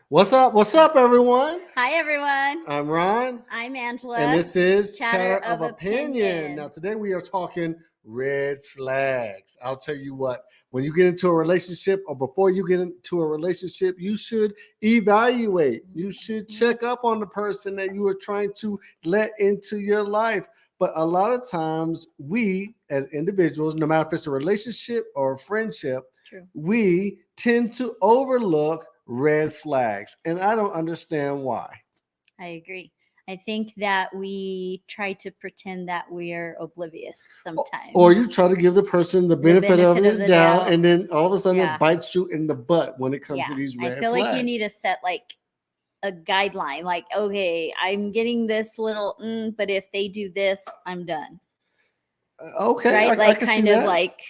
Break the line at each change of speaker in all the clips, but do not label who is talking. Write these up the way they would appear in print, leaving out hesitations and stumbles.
What's up? What's up, everyone?
Hi, everyone.
I'm Ron,
I'm Angela.
and this is
Chatter
Chatter of
of
Opinion.
Opinion.
Now, today we are talking red flags. I'll tell you what, when you get into a relationship or before you get into a relationship, you should evaluate. You should check up on the person that you are trying to let into your life. But a lot of times, we as individuals, no matter if it's a relationship or a friendship,
True.
we tend to overlook red flags. And I don't understand why.
I agree. I think that we try to pretend that we're oblivious sometimes.
Or you try to give the person the benefit of
benefit of
the
the
doubt,
doubt.
and then all of a sudden
Yeah.
it bites you in the butt when it comes
Yeah.
to these
I
red
feel
flags.
like you need to set like a guideline. Like, okay, I'm getting this little, but if they do this, I'm done.
Okay,
Right?
I
Like,
can
kind
see
of
that.
like,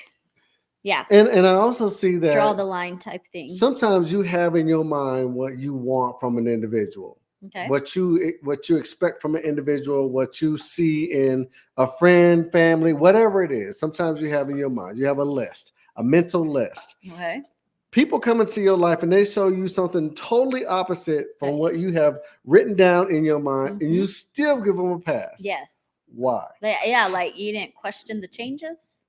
yeah,
And I also see that
draw the line type thing.
sometimes you have in your mind what you want from an individual.
Okay.
What you expect from an individual, what you see in a friend, family, whatever it is. Sometimes you have in your mind. You have a list, a mental list.
Okay.
People come into your life and they show you something totally opposite from
Right.
what you have written down in your mind, and you
Mhm.
still give them a pass.
Yes.
Why?
Yeah, like you didn't question the changes.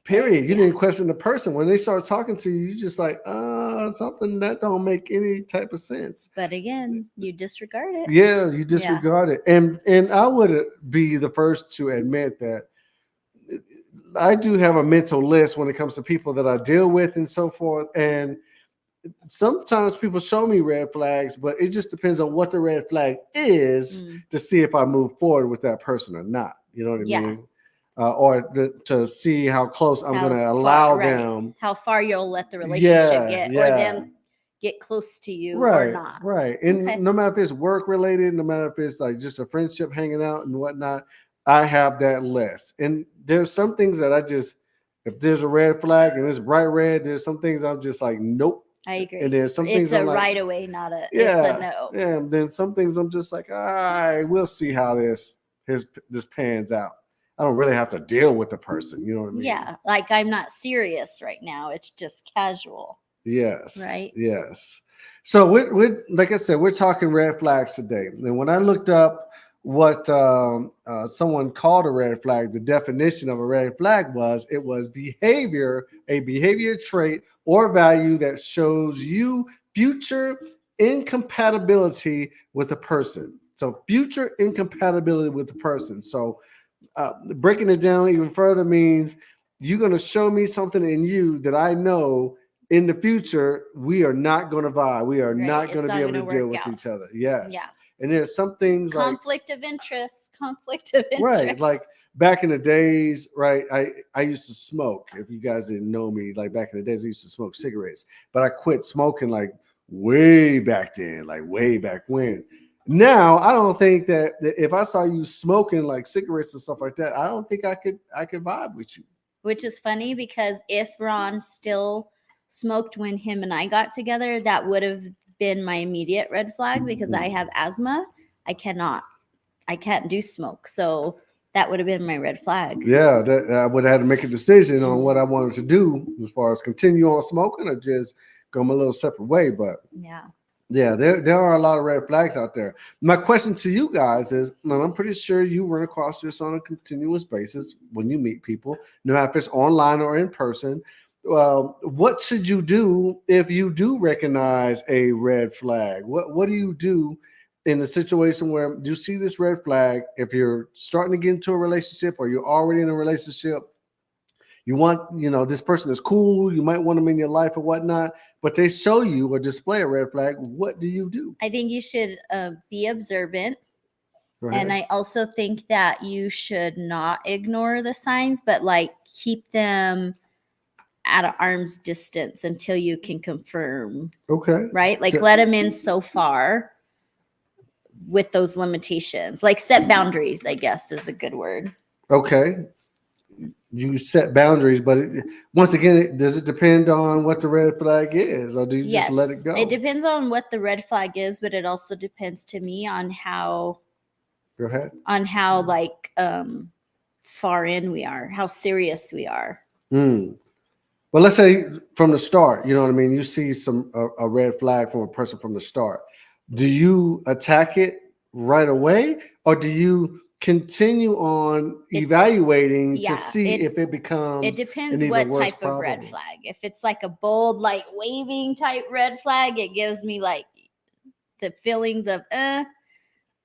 Period. You
Yeah.
didn't question the person. When they start talking to you, you just like, something that don't make any type of sense.
But again, you disregard it.
Yeah, you disregard it. And I would be the first to admit that I do have a mental list when it comes to people that I deal with and so forth. And sometimes people show me red flags, but it just depends on what the red flag is to see if I move forward with that person or not. You know what I
Yeah.
mean? To see how close I'm going to allow them.
How far you'll let the relationship
Yeah,
get, or
yeah.
them get close to you or
Right,
not.
right. And
Okay.
no matter if it's work related, no matter if it's like just a friendship hanging out and whatnot, I have that list. And there's some things that if there's a red flag and it's bright red, there's some things I'm just like, nope.
I agree.
And there's some
It's
things
a
I'm like,
right away, not a. It's a
yeah,
no.
yeah. And then some things I'm just like, all right, we'll see how this pans out. I don't really have to deal with the person. You know what I mean?
Yeah, like I'm not serious right now. It's just casual.
Yes.
Right.
Yes. So we're like I said, we're talking red flags today. And when I looked up what someone called a red flag, the definition of a red flag it was a behavior trait or value that shows you future incompatibility with a person. So future incompatibility with the person. So breaking it down even further means you're going to show me something in you that I know in the future we are not going to vibe. We are not going to be able to deal with each other. Yes.
Yeah.
And there's some things
conflict of interest.
Right, like back in the days, right? I used to smoke. If you guys didn't know me, like back in the days, I used to smoke cigarettes, but I quit smoking like way back then, like way back when. Now I don't think that if I saw you smoking like cigarettes and stuff like that, I don't think I could vibe with you.
Which is funny because if Ron still smoked when him and I got together, that would have been my immediate red flag because I have asthma. I can't do smoke. So that would have been my red flag.
Yeah, I would have had to make a decision on what I wanted to do as far as continue on smoking or just go my little separate way. But yeah, there are a lot of red flags out there. My question to you guys is, and I'm pretty sure you run across this on a continuous basis when you meet people, no matter if it's online or in person. What should you do if you do recognize a red flag? What do you do in the situation where you see this red flag? If you're starting to get into a relationship or you're already in a relationship, you want, this person is cool, you might want them in your life or whatnot, but they show you or display a red flag. What do you do?
I think you should be observant. And I also think that you should not ignore the signs, but like keep them at an arm's distance until you can confirm.
Okay.
Right? Like let them in so far with those limitations. Like set boundaries, I guess is a good word.
Okay. You set boundaries, but once again, does it depend on what the red flag is, or do you just let it go?
It depends on what the red flag is, but it also depends to me on how.
Go ahead.
On how like far in we are, how serious we are.
But let's say from the start, you know what I mean? You see a red flag from a person from the start. Do you attack it right away, or do you continue on evaluating to see if it becomes?
It depends what type of red flag. If it's like a bold, like waving type red flag, it gives me like the feelings of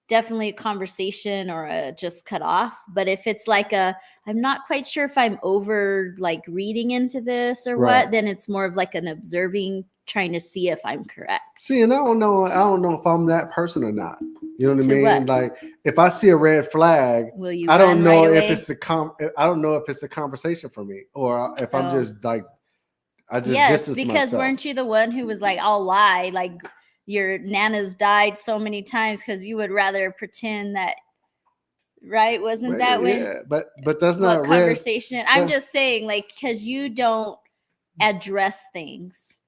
definitely a conversation or a just cut off. But if it's like I'm not quite sure if I'm over like reading into this or what, then it's more of like an observing, trying to see if I'm correct.
See, and I don't know if I'm that person or not. You know what I mean? What? Like if I see a red flag, I don't know if it's I don't know if it's a conversation for me, or if I'm just like I just
yes, because myself. Weren't you the one who was like, I'll lie, like your nana's died so many times because you would rather pretend that, right? Wasn't that when?
Yeah, but that's not
what conversation. I'm just saying, like, because you don't address things,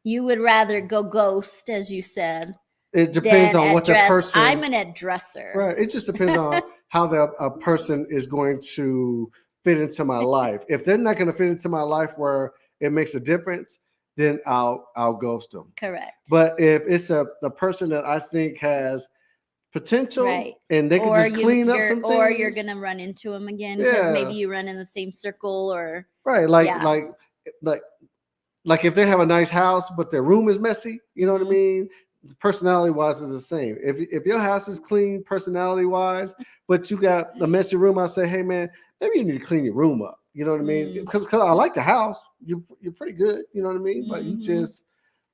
you would rather go ghost, as you said.
It depends on what the person.
I'm an addresser,
right? It just depends on how a person is going to fit into my life. If they're not going to fit into my life where it makes a difference, then I'll ghost them.
Correct.
But if it's a person that I think has potential, and they can just clean up some things,
or you're gonna run into them again because maybe you run in the same circle, or
like if they have a nice house but their room is messy, you know what I mean? Personality wise is the same. If your house is clean personality wise, but you got a messy room, I say, hey man, maybe you need to clean your room up. You know what I mean? Because I like the house. You're pretty good. You know what I mean? But you just,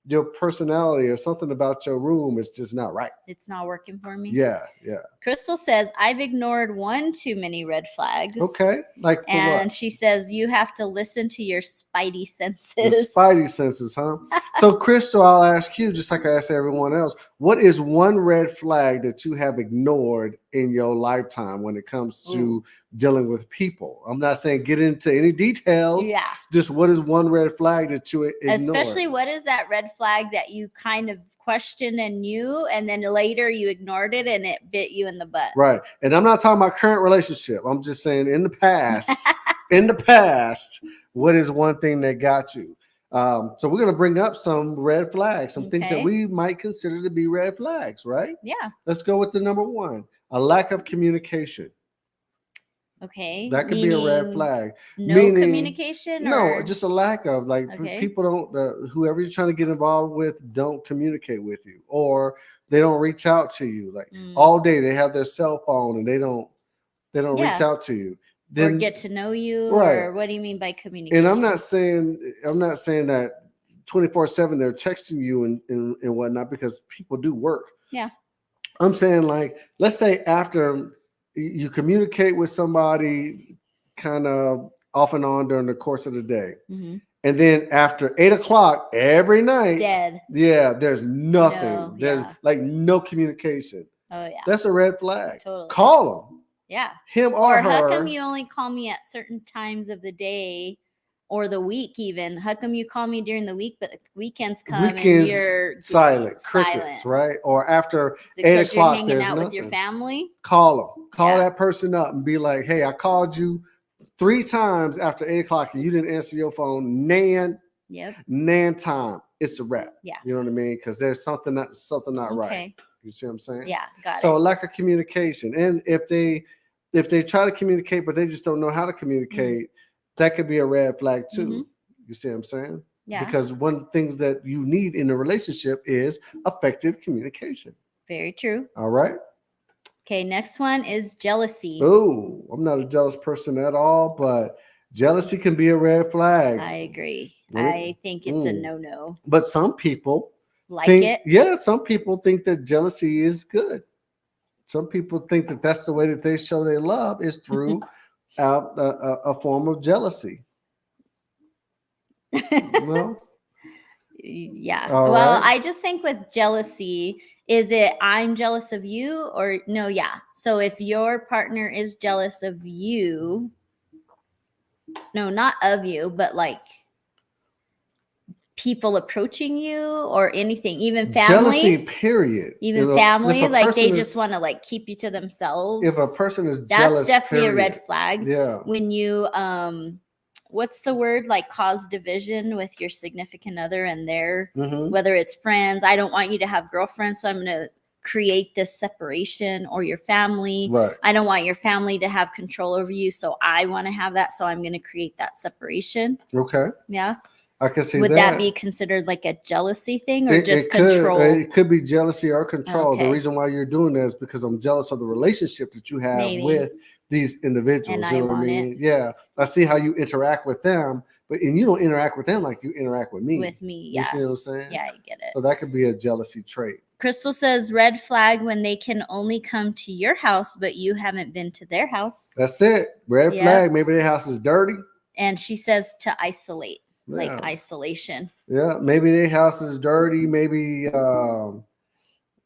your personality or something about your room is just not right.
It's not working for me.
Yeah.
Crystal says, I've ignored one too many red flags.
Okay. Like for
and
what?
She says, you have to listen to your spidey senses.
The spidey senses, huh? So Crystal, I'll ask you, just like I asked everyone else, what is one red flag that you have ignored in your lifetime when it comes to dealing with people? I'm not saying get into any details.
Yeah.
Just what is one red flag that you ignore?
Especially what is that red flag that you kind of questioned and knew, and then later you ignored it and it bit you in the butt?
Right. And I'm not talking about current relationship. I'm just saying in the past, what is one thing that got you? So we're going to bring up some red flags, some things that we might consider to be red flags, right?
Yeah.
Let's go with the number one, a lack of communication.
Okay.
That could be a red flag.
Meaning, communication?
No, just a lack of, like, people don't, whoever you're trying to get involved with don't communicate with you, or they don't reach out to you. Like all day they have their cell phone and they don't reach out to you.
Then, or get to know you, or what do you mean by communication?
And I'm not saying that 24/7 they're texting you and whatnot, because people do work.
Yeah.
I'm saying, like, let's say after you communicate with somebody kind of off and on during the course of the day. And then after 8 o'clock every night,
dead.
Yeah, there's nothing. There's like no communication.
Oh yeah.
That's a red flag.
Totally.
Call them.
Yeah.
Him or her.
How come you only call me at certain times of the day or the week even? How come you call me during the week, but weekends come and you're
silent, crickets, right? Or after 8 o'clock,
you're hanging out with your family?
Call them. Call that person up and be like, hey, I called you 3 times after 8 o'clock and you didn't answer your phone. Nan time. It's a wrap.
Yeah.
You know what I mean? Because there's something not right. You see what I'm saying?
Yeah, got it.
So lack of communication. And if they try to communicate, but they just don't know how to communicate, that could be a red flag too. You see what I'm saying?
Yeah.
Because one of the things that you need in a relationship is effective communication.
Very true.
All right.
Okay, next one is jealousy.
Oh, I'm not a jealous person at all, but jealousy can be a red flag.
I agree. I think it's a no-no.
But some people
it.
Yeah, some people think that jealousy is good. Some people think that that's the way that they show their love, is through a form of jealousy. Well,
yeah. Well, I just think with jealousy, is it I'm jealous of you, or no? Yeah. So if your partner is jealous of you, no, not of you, but like people approaching you or anything, even family.
Jealousy, period.
Even family, like they just want to like keep you to themselves.
If a person is jealous,
that's definitely a red flag.
Yeah.
When you what's the word, like cause division with your significant other and their,
Mm-hmm.
whether it's friends. I don't want you to have girlfriends, so I'm going to create this separation, or your family.
Right.
I don't want your family to have control over you, so I want to have that, so I'm going to create that separation.
Okay.
Yeah.
I can see
Would
that.
that be considered like a jealousy thing, or
It
just
could,
control?
it could be jealousy or control.
Okay.
The reason why you're doing that is because I'm jealous of the relationship that you have
Maybe.
with these individuals.
And
you
I
know what I
want
mean?
it.
Yeah. I see how you interact with them, and you don't interact with them like you interact with me.
With me,
You
yeah.
see what I'm saying?
Yeah, I get it.
So that could be a jealousy trait.
Crystal says red flag when they can only come to your house, but you haven't been to their house.
That's it. Red
Yep.
flag. Maybe their house is dirty.
And she says to isolate, like
Yeah.
isolation.
Yeah. Maybe their house is dirty. Maybe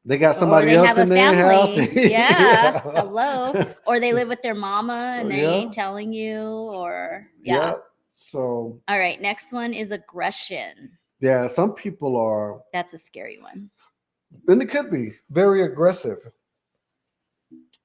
they got somebody
Or they
else
have
in
a
their house.
family. Yeah. Hello. Or they live with their mama and they
Yeah.
ain't telling you, or yeah.
So
All right. Next one is aggression.
yeah, some people are,
That's a scary one.
and it could be very aggressive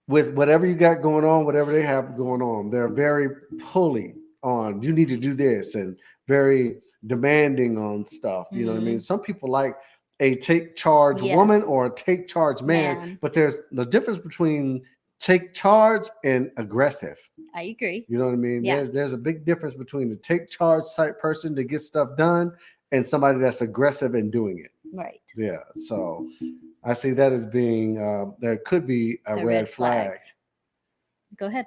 with whatever you got going on, whatever they have going on. They're very pulley on, you need to do this, and very demanding on stuff. You know what I mean? Some people like a take charge woman or a take charge man, but there's the difference between take charge and aggressive.
I agree.
You know what I mean?
Yeah.
There's a big difference between the take charge type person to get stuff done and somebody that's aggressive in doing it.
Right.
Yeah. So I see that as being there could be a red flag.
Go ahead.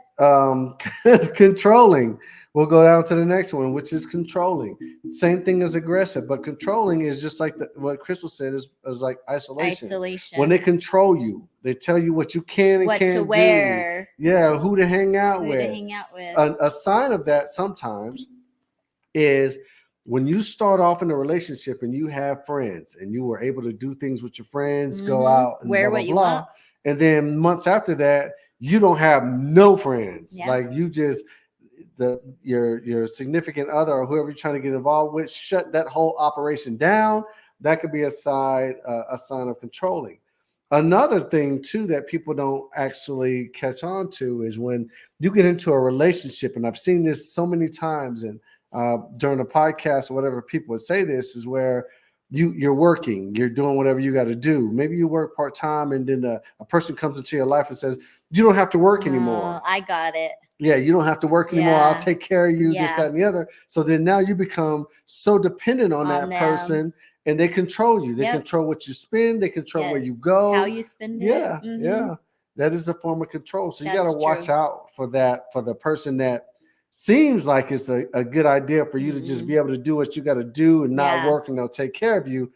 Controlling. We'll go down to the next one, which is controlling. Same thing as aggressive, but controlling is just like what Crystal said is like isolation. When they control you, they tell you what you can and
what
can't
to wear.
do. Yeah, who to hang out
who
with.
To hang out with.
A sign of that sometimes is when you start off in a relationship and you have friends and you were able to do things with your friends, go out and
wear
blah,
what
blah,
you
blah.
want.
And then months after that, you don't have no friends.
Yeah.
Like you just your significant other or whoever you're trying to get involved with shut that whole operation down. That could be a sign of controlling. Another thing too that people don't actually catch on to is when you get into a relationship, and I've seen this so many times, and during a podcast or whatever, people would say this is where you're working, you're doing whatever you got to do. Maybe you work part-time, and then a person comes into your life and says, you don't have to work anymore.
I got it.
Yeah, you don't have to work anymore.
Yeah.
I'll take care of you,
Yeah.
this, that, and the other. So then now you become so dependent on that
them.
person, and they control you. They
Yep.
control what you spend. They control where you
Yes.
go.
How you spend it.
Yeah, yeah. That is a form of control. So you got to watch out for that, for the person that seems like it's a good idea for you to just be able to do what you got to do and not work, and they'll take care of you.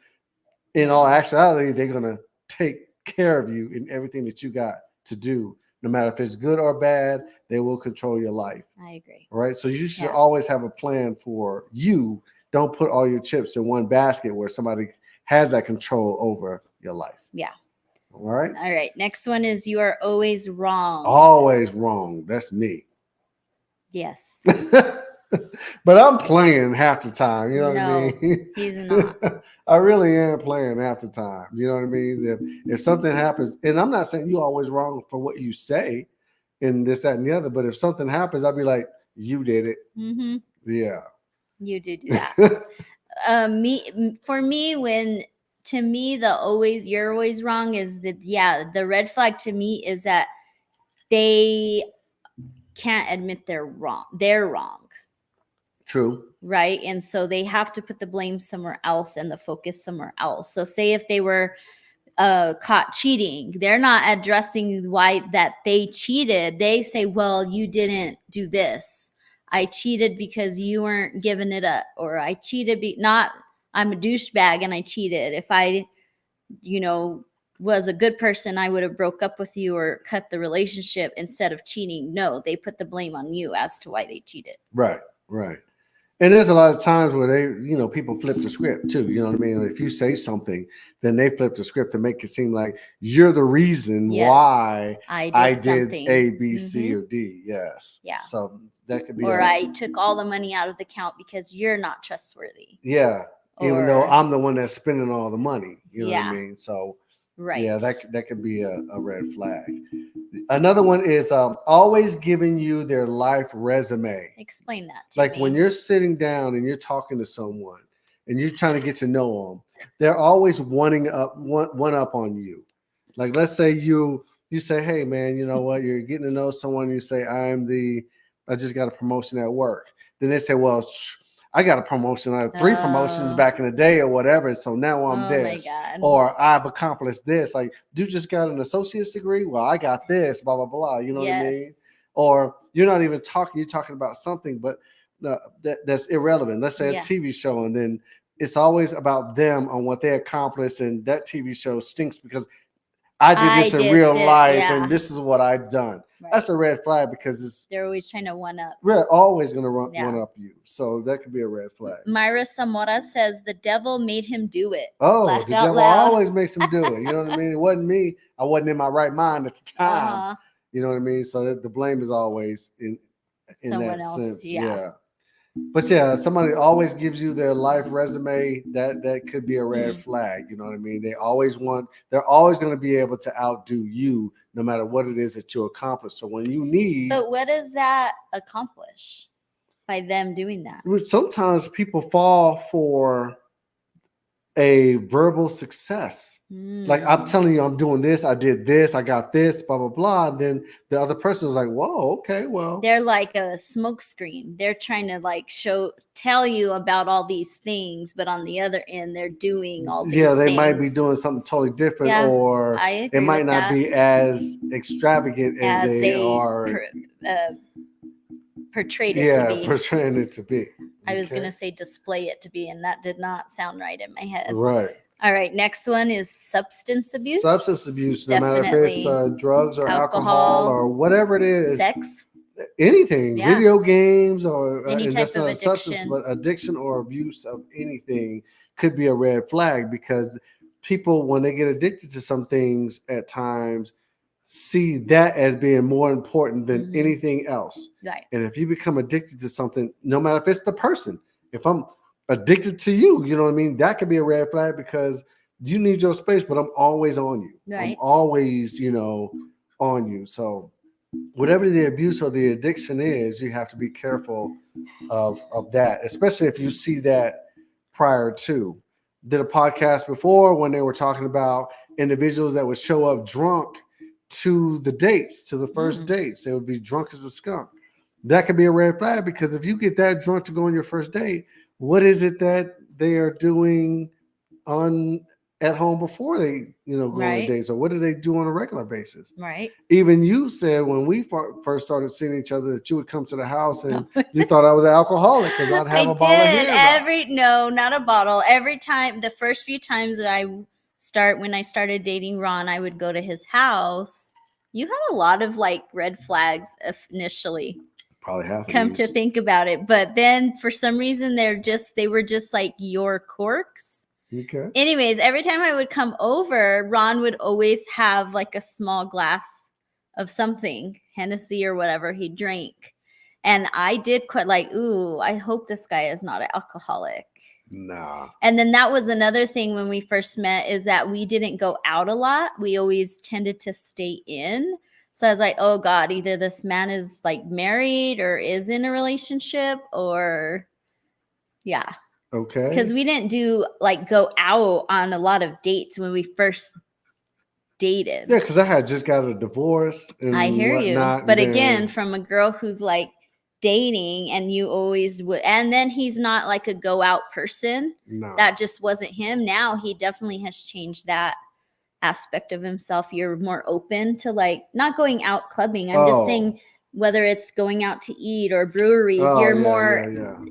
In all actuality, they're going to take care of you in everything that you got to do. No matter if it's good or bad, they will control your life.
I agree.
All right. So you should always have a plan for you. Don't put all your chips in one basket where somebody has that control over your life.
Yeah.
All right.
All right. Next one is you are always wrong.
Always wrong. That's me.
Yes.
But I'm playing half the time. You know what I mean?
He's not.
I really am playing half the time. You know what I mean? If something happens, and I'm not saying you're always wrong for what you say and this, that, and the other, but if something happens, I'll be like, you did it.
Mm-hmm.
Yeah.
You do that. For me, you're always wrong is that, the red flag to me is that they can't admit they're wrong. They're wrong.
True.
Right. And so they have to put the blame somewhere else and the focus somewhere else. So say if they were caught cheating, they're not addressing why that they cheated. They say, well, you didn't do this. I cheated because you weren't giving it up, or I cheated I'm a douchebag and I cheated. If I, was a good person, I would have broke up with you or cut the relationship instead of cheating. No, they put the blame on you as to why they cheated.
Right. And there's a lot of times where they, people flip the script too. You know what I mean? If you say something, then they flip the script to make it seem like you're the reason why I did A, B, C, or D. Yes.
Yeah.
So that could be.
Or I took all the money out of the account because you're not trustworthy.
Yeah. Even though I'm the one that's spending all the money. You know what I mean? So
Right.
Yeah, that could be a red flag. Another one is always giving you their life resume.
Explain that to
like
me.
when you're sitting down and you're talking to someone and you're trying to get to know them, they're always one up on you. Like let's say you say, hey man, you know what? You're getting to know someone. You say, I just got a promotion at work. Then they say, well, I got a promotion. I had 3 promotions back in the day or whatever. So now I'm this.
My God.
Or I've accomplished this. Like, you just got an associate's degree? Well, I got this, blah, blah, blah. You know what I mean? Or you're not even talking. You're talking about something, but that's irrelevant. Let's say a TV show, and then it's always about them on what they accomplished, and that TV show stinks because I did this in real life, and this is what I've done. Right. That's a red flag because
they're always trying to one up.
We're always going to one up you. So that could be a red flag.
Myra Samora says the devil made him do it.
Oh, the devil always makes him do it. You know what I mean? It wasn't me. I wasn't in my right mind at the time. You know what I mean? So the blame is always in
someone
that
else,
sense. Yeah. But yeah, somebody always gives you their life resume. That could be a red flag. You know what I mean? They're always going to be able to outdo you no matter what it is that you accomplish. So when you need.
But what does that accomplish by them doing that?
Sometimes people fall for a verbal success. Like I'm telling you, I'm doing this, I did this, I got this, blah, blah, blah. And then the other person is like, whoa, okay, well.
They're like a smoke screen. They're trying to like tell you about all these things, but on the other end, they're doing all these things.
They might be doing something totally different, or it might not be as extravagant as they are.
Portrayed it to be.
Yeah, portraying it to be.
I was going to say display it to be, and that did not sound right in my head.
Right.
All right. Next one is substance abuse.
Substance abuse, no matter if it's drugs or alcohol or whatever it is.
Sex.
Anything. Yeah. Video games or
any type of addiction.
Substance, but addiction or abuse of anything could be a red flag because people, when they get addicted to some things at times, see that as being more important than anything else.
Right.
And if you become addicted to something, no matter if it's the person, if I'm addicted to you, you know what I mean? That could be a red flag because you need your space, but I'm always on you.
Right.
I'm always, on you. So whatever the abuse or the addiction is, you have to be careful of that, especially if you see that prior to. Did a podcast before when they were talking about individuals that would show up drunk to the dates, to the first dates. They would be drunk as a skunk. That could be a red flag because if you get that drunk to go on your first date, what is it that they are doing at home before they, go on dates? Or what do they do on a regular basis?
Right.
Even you said when we first started seeing each other that you would come to the house and you thought I was an alcoholic because I'd have a bottle of Hands.
No, not a bottle. Every time, the first few times that when I started dating Ron, I would go to his house. You had a lot of like red flags initially.
Probably half.
Come to think about it, but then for some reason they were just like your quirks.
Okay.
Anyways, every time I would come over, Ron would always have like a small glass of something, Hennessy or whatever he drank, and I did quite like, ooh, I hope this guy is not an alcoholic.
Nah.
And then that was another thing when we first met is that we didn't go out a lot. We always tended to stay in. So I was like, oh God, either this man is like married or is in a relationship or yeah.
Okay.
Because we didn't go out on a lot of dates when we first dated.
Yeah, because I had just got a divorce and
I hear
whatnot,
you. But again, from a girl who's like dating and you always would, and then he's not like a go out person.
No.
That just wasn't him. Now he definitely has changed that aspect of himself. You're more open to like not going out clubbing. I'm just saying whether it's going out to eat or breweries, you're more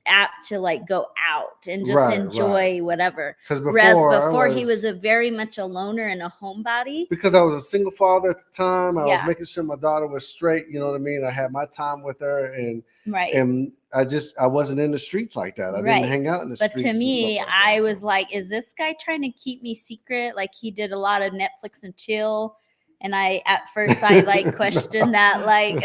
apt to like go out and just enjoy whatever.
Whereas
before he was a very much a loner and a homebody.
Because I was a single father at the time. I was making sure my daughter was straight. You know what I mean? I had my time with her and I wasn't in the streets like that. I didn't hang out in the streets.
But to me, I was like, is this guy trying to keep me secret? Like he did a lot of Netflix and chill. And at first I like questioned that, like,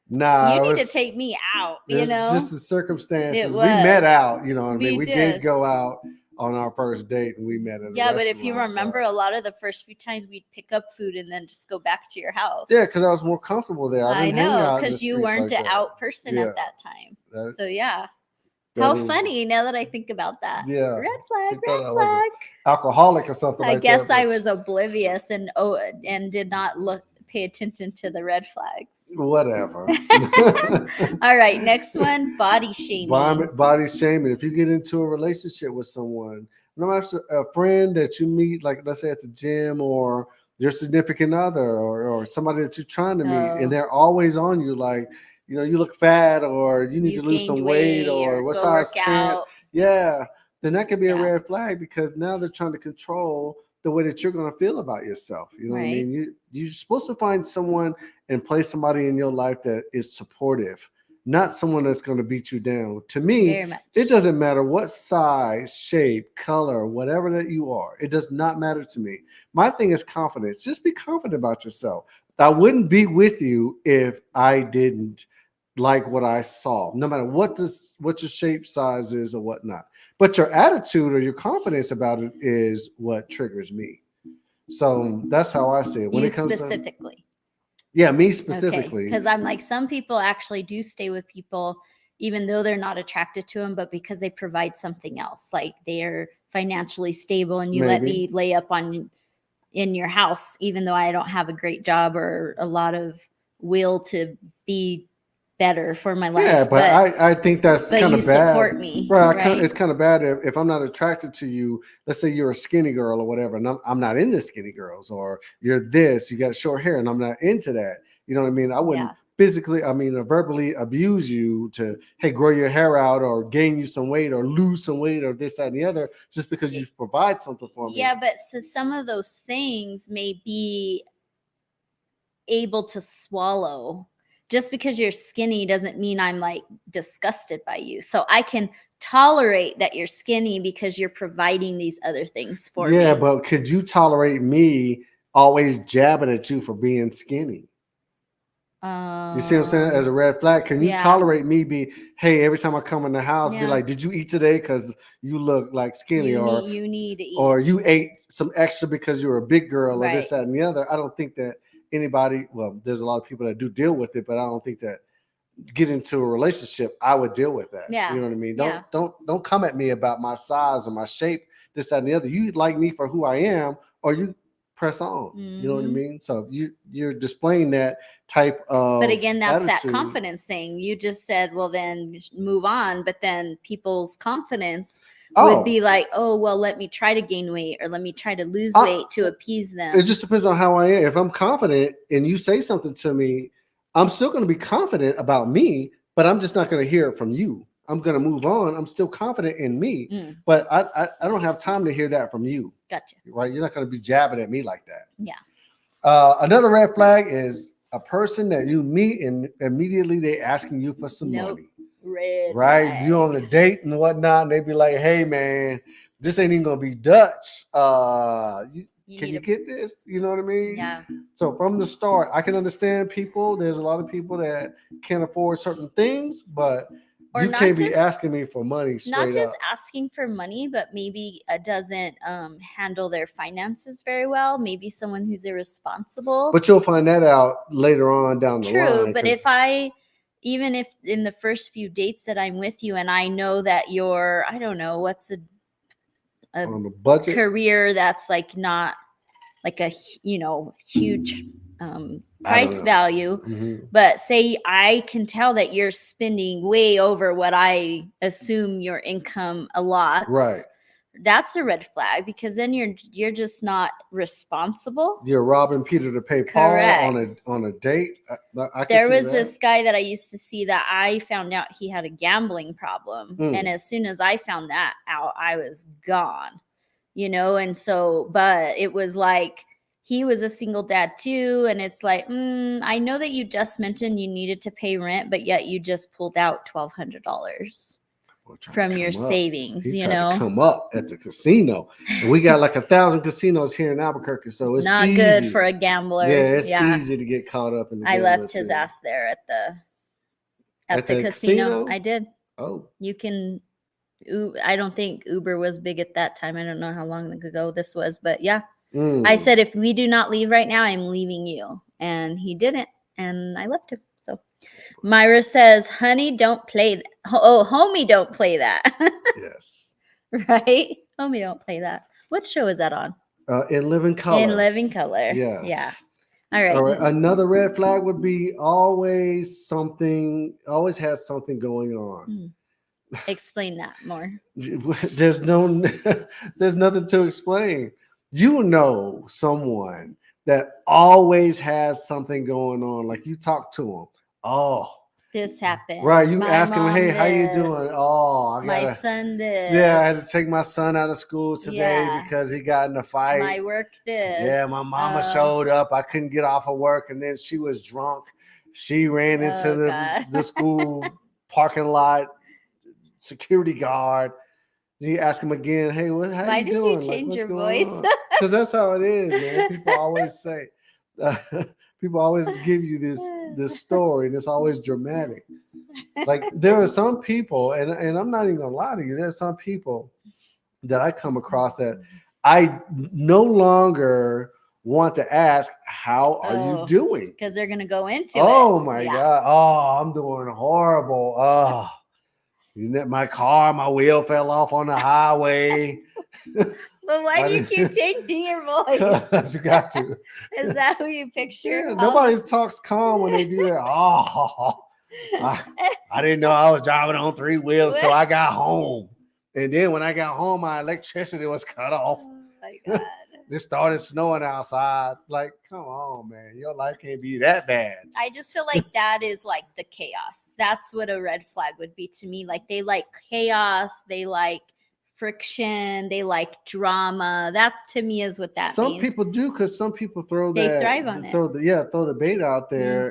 nah,
you need to take me out,
Just the circumstances. We met out, you know what I mean? We did go out on our first date and we met at a
Yeah, but if you
restaurant,
remember, a lot of the first few times we'd pick up food and then just go back to your house.
Yeah, because I was more comfortable there. I didn't hang out
because you
streets
weren't
like
an
that.
out person
Yeah.
at that time.
That-
So yeah.
that
How
is-
funny now that I think about that.
Yeah.
Red flag,
She thought
red
I was
flag.
alcoholic or something
I
like
guess
that.
I was oblivious and did not pay attention to the red flags.
Whatever.
All right, next one, body shaming.
Body shaming. If you get into a relationship with someone, no matter a friend that you meet, like let's say at the gym, or your significant other, or somebody that you're trying to meet, and they're always on you, like, you know, you look fat, or you need to lose some weight, or what size pants. Yeah, then that could be a red flag, because now they're trying to control the way that you're going to feel about yourself. You know what I mean? You're supposed to find someone and place somebody in your life that is supportive, not someone that's going to beat you down. To me, it doesn't matter what size, shape, color, whatever that you are. It does not matter to me. My thing is confidence. Just be confident about yourself. I wouldn't be with you if I didn't like what I saw, no matter what your shape, size is, or whatnot. But your attitude or your confidence about it is what triggers me. So that's how I see it. When it comes
specifically.
Yeah, me specifically.
Because I'm like, some people actually do stay with people even though they're not attracted to them, but because they provide something else, like they're financially stable, and you let me lay up in your house, even though I don't have a great job or a lot of will to be better for my life.
Yeah, but I think that's kind of bad.
Support me,
right? It's kind of bad if I'm not attracted to you. Let's say you're a skinny girl or whatever, and I'm not into skinny girls, or you're this, you got short hair, and I'm not into that. You know what I mean? I wouldn't physically, or verbally abuse you to, hey, grow your hair out, or gain you some weight, or lose some weight, or this, that, and the other, just because you provide something for me.
Yeah, but so some of those things may be able to swallow. Just because you're skinny doesn't mean I'm like disgusted by you. So I can tolerate that you're skinny because you're providing these other things for me.
Yeah, but could you tolerate me always jabbing at you for being skinny? You see what I'm saying? As a red flag, can you tolerate me hey, every time I come in the house, be like, did you eat today? Because you look like skinny,
you need to eat,
or you ate some extra because you're a big girl, or this, that, and the other. I don't think that anybody, well, there's a lot of people that do deal with it, but I don't think that get into a relationship, I would deal with that. You know what I mean? Don't come at me about my size or my shape, this, that, and the other. You like me for who I am, or you press on. You know what I mean? So you're displaying that type of
But again, that's
attitude.
That confidence thing. You just said, well, then move on. But then people's confidence would be like, oh, well, let me try to gain weight, or let me try to lose weight to appease them.
It just depends on how I am. If I'm confident and you say something to me, I'm still going to be confident about me, but I'm just not going to hear it from you. I'm going to move on. I'm still confident in me, but I don't have time to hear that from you.
Gotcha.
Right? You're not going to be jabbing at me like that.
Yeah.
Another red flag is a person that you meet and immediately they asking you for some money.
Red
right? You on a date and whatnot, and they be like, hey man, this ain't even going to be Dutch. Can you get this? You know what I mean?
Yeah.
So from the start, I can understand people. There's a lot of people that can't afford certain things, but you can't be asking me for money straight up.
Not just asking for money, but maybe doesn't handle their finances very well. Maybe someone who's irresponsible.
But you'll find that out later on down the line.
True, but even if in the first few dates that I'm with you and I know that you're, I don't know, what's a
on a budget
career that's like not like a huge price value, but say I can tell that you're spending way over what I assume your income allots,
right?
That's a red flag, because then you're just not responsible.
You're robbing Peter to pay Paul. Correct. on a date.
There was this guy that I used to see that I found out he had a gambling problem, and as soon as I found that out, I was gone. And so, but it was like, he was a single dad too. And it's like, I know that you just mentioned you needed to pay rent, but yet you just pulled out $1,200 from your savings.
He tried to come up at the casino, and we got like 1,000 casinos here in Albuquerque, so it's
not
easy.
Good for a gambler.
Yeah, it's easy to get caught up in the
I left his ass there at the casino. I did.
Oh,
you can I don't think Uber was big at that time. I don't know how long ago this was, but yeah. I said, if we do not leave right now, I'm leaving you. And he didn't. And I left him. So Myra says, honey, don't play that. Oh, homie, don't play that.
Yes.
Right? Homie, don't play that. What show is that on?
In Living Color.
In Living Color.
Yes.
Yeah. All right.
All right. Another red flag would be always has something going on.
Explain that more.
There's nothing to explain. You know someone that always has something going on. Like you talk to them. Oh,
this happened.
Right. You ask him, hey, how you doing? Oh,
my son this.
Yeah, I had to take my son out of school today because he got in a fight.
My work this.
Yeah, my mama showed up. I couldn't get off of work, and then she was drunk. She ran into the school parking lot. Security guard. You ask him again, hey, how
Why
you doing?
Why did you change your voice?
Because that's how it is, man. People always say, people always give you this story, and it's always dramatic. Like there are some people, and I'm not even gonna lie to you, there's some people that I come across that I no longer want to ask, how are you doing?
Because they're gonna go into
it. My God. Oh, I'm doing horrible. Oh. My wheel fell off on the highway.
But why do you keep changing your voice?
You got to.
Is that who you picture?
Yeah, nobody talks calm when they do that. Oh, I didn't know I was driving on 3 wheels till I got home. And then when I got home, my electricity was cut off.
Oh my God.
It started snowing outside. Like, come on, man. Your life can't be that bad.
I just feel like that is like the chaos. That's what a red flag would be to me. Like they like chaos. They like friction. They like drama. That to me is what that means.
Some people do, because some people throw
thrive on it.
Throw the bait out there,